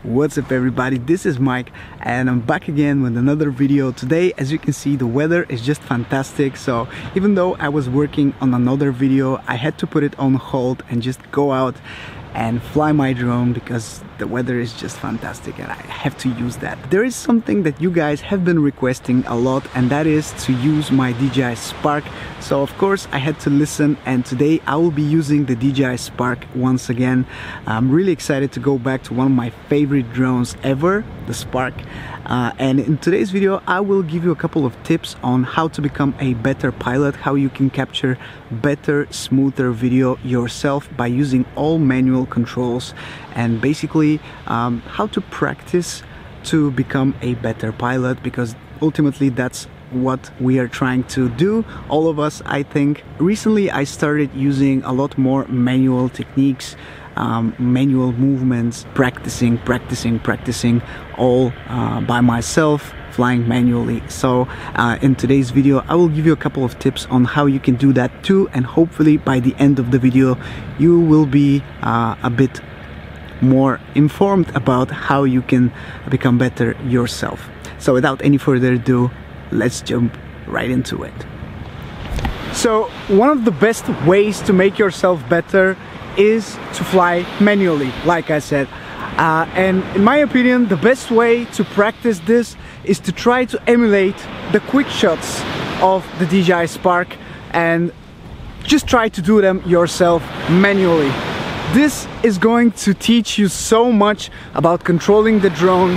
What's up everybody, this is Mike and I'm back again with another video. Today, as you can see, the weather is just fantastic, so even though I was working on another video, I had to put it on hold and just go out and fly my drone because the weather is just fantastic and I have to use that. There is something that you guys have been requesting a lot, and that is to use my DJI Spark. So of course I had to listen, and today I will be using the DJI Spark once again. I'm really excited to go back to one of my favorite drones ever, the Spark. And in today's video I will give you a couple of tips on how to become a better pilot, how you can capture better, smoother video yourself by using all manual controls, and basically how to practice to become a better pilot, because ultimately that's what we are trying to do, all of us, I think. Recently I started using a lot more manual techniques, manual movements, practicing all by myself, flying manually. So in today's video I will give you a couple of tips on how you can do that too, and hopefully by the end of the video you will be a bit more informed about how you can become better yourself. So without any further ado, let's jump right into it. So one of the best ways to make yourself better is to fly manually, like I said. And in my opinion, the best way to practice this is to try to emulate the quick shots of the DJI Spark and just try to do them yourself manually. This is going to teach you so much about controlling the drone,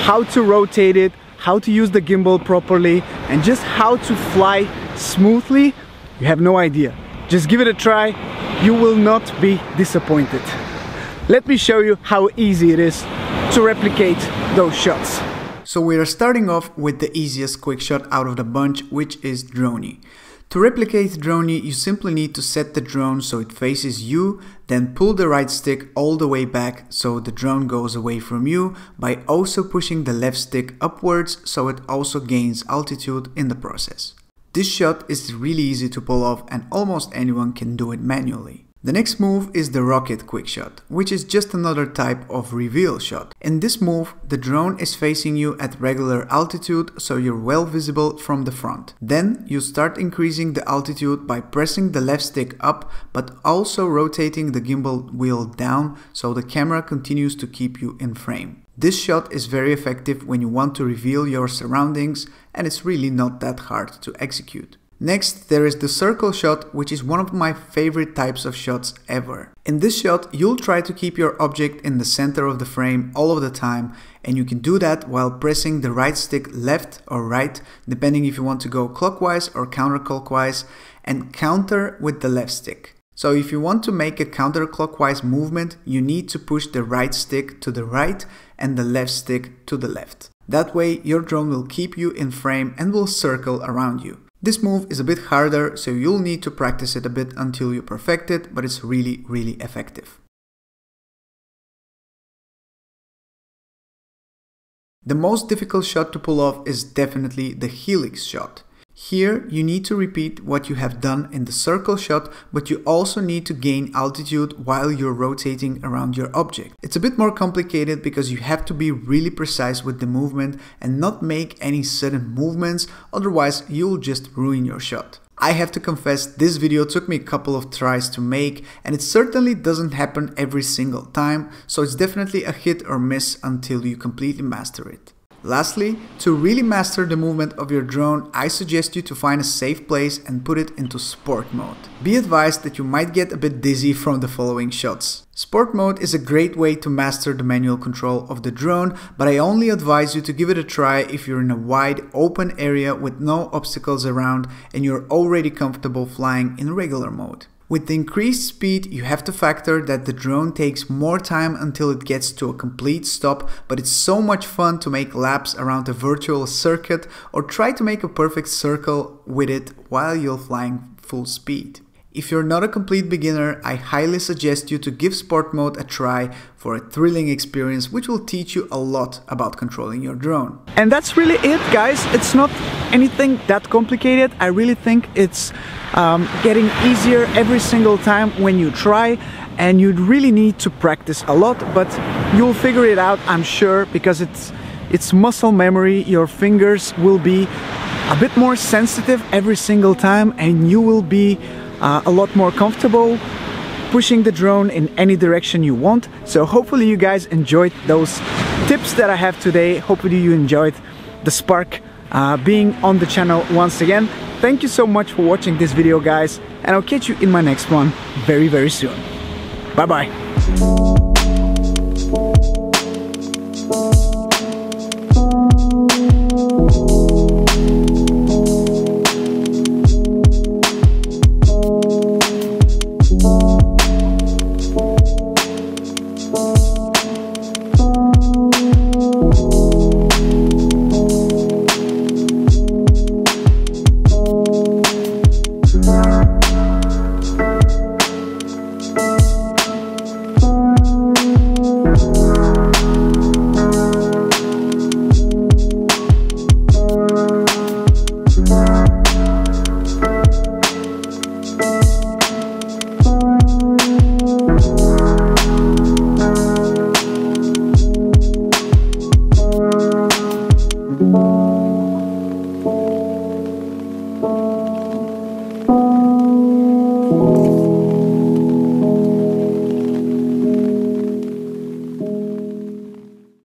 how to rotate it, how to use the gimbal properly, and just how to fly smoothly. You have no idea. Just give it a try. You will not be disappointed. Let me show you how easy it is to replicate those shots. So we are starting off with the easiest quick shot out of the bunch, which is Dronie. To replicate Dronie, you simply need to set the drone so it faces you, then pull the right stick all the way back so the drone goes away from you, by also pushing the left stick upwards so it also gains altitude in the process. This shot is really easy to pull off and almost anyone can do it manually. The next move is the rocket quick shot, which is just another type of reveal shot. In this move, the drone is facing you at regular altitude, so you're well visible from the front. Then you start increasing the altitude by pressing the left stick up, but also rotating the gimbal wheel down so the camera continues to keep you in frame. This shot is very effective when you want to reveal your surroundings, and it's really not that hard to execute. Next, there is the circle shot, which is one of my favorite types of shots ever. In this shot, you'll try to keep your object in the center of the frame all of the time, and you can do that while pressing the right stick left or right, depending if you want to go clockwise or counterclockwise, and counter with the left stick. So if you want to make a counterclockwise movement, you need to push the right stick to the right and the left stick to the left. That way your drone will keep you in frame and will circle around you. This move is a bit harder, so you'll need to practice it a bit until you perfect it, but it's really effective. The most difficult shot to pull off is definitely the helix shot. Here you need to repeat what you have done in the circle shot, but you also need to gain altitude while you're rotating around your object. It's a bit more complicated because you have to be really precise with the movement and not make any sudden movements, otherwise you'll just ruin your shot. I have to confess, this video took me a couple of tries to make, and it certainly doesn't happen every single time, so it's definitely a hit or miss until you completely master it. Lastly, to really master the movement of your drone, I suggest you to find a safe place and put it into sport mode. Be advised that you might get a bit dizzy from the following shots. Sport mode is a great way to master the manual control of the drone, but I only advise you to give it a try if you're in a wide open area with no obstacles around and you're already comfortable flying in regular mode. With the increased speed, you have to factor that the drone takes more time until it gets to a complete stop, but it's so much fun to make laps around a virtual circuit or try to make a perfect circle with it while you're flying full speed. If you're not a complete beginner, I highly suggest you to give sport mode a try for a thrilling experience which will teach you a lot about controlling your drone. And that's really it, guys. It's not anything that complicated. I really think it's getting easier every single time when you try. and you'd really need to practice a lot, but you'll figure it out, I'm sure, because it's muscle memory. Your fingers will be a bit more sensitive every single time, and you will be a lot more comfortable pushing the drone in any direction you want. So hopefully you guys enjoyed those tips that I have today. Hopefully you enjoyed the spark being on the channel once again. Thank you so much for watching this video, guys, and I'll catch you in my next one very soon. Bye bye.